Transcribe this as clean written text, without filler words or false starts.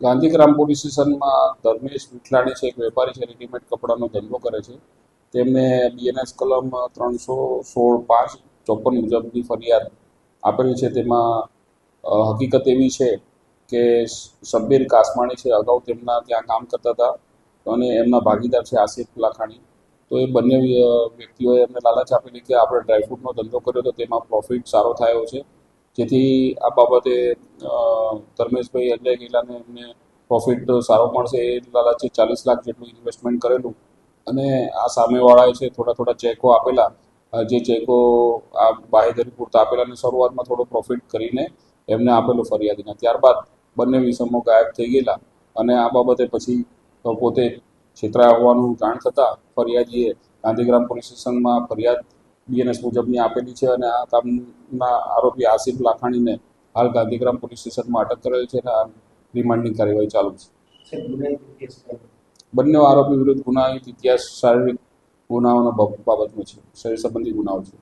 Gandhigram police સ્ટેશનમાં ધર્મેશ વિઠલાણી છે, એક વેપારી છે, રેડીમેડ કપડાનો ધંધો કરે છે. તેમને બીએનએસ કલમ 316(5) 54 મુજબની ફરિયાદ આપેલી છે. તેમાં હકીકત એવી છે કે શબ્બીર કાસમાણી છે, અગાઉ તેમના ત્યાં કામ કરતા હતા અને એમના ભાગીદાર છે આસિફ લાખાણી. તો એ બંને વ્યક્તિઓએ એમને લાલચ આપેલી કે આપણે ડ્રાયફ્રૂટનો ધંધો કર્યો તો તેમાં પ્રોફિટ સારો થયો છે, જેથી આ બાબતે ધર્મેશભાઈ અજય ગીલાને એમને પ્રોફિટ સારો મળશે એ લાલચે 40 લાખ જેટલું ઇન્વેસ્ટમેન્ટ કરેલું અને આ સામેવાળાએ છે થોડા થોડા ચેકો આપેલા. જે ચેકો આ બાહેધરી પૂરતા આપેલા અને શરૂઆતમાં થોડો પ્રોફિટ કરીને એમને આપેલું ફરિયાદીને. ત્યારબાદ બંને વિષમો ગાયબ થઈ ગયેલા અને આ બાબતે પછી પોતે છેતરાયા હોવાનું જાણ થતાં ફરિયાદીએ ગાંધીગ્રામ પોલીસ સ્ટેશનમાં ફરિયાદ બીએનએસ મુજબની આપેલી છે અને આ કામના આરોપી આસિફ લાખાણીને હાલ ગાંધીગ્રામ પોલીસ સ્ટેશનમાં અટક કરેલ છે અને આ રિમાન્ડની કાર્યવાહી ચાલુ છે. બંને આરોપી વિરુદ્ધ ગુનાહિત ઇતિહાસ શારીરિક ગુનાઓના બાબતમાં છે, શરીર સંબંધી ગુનાઓ છે.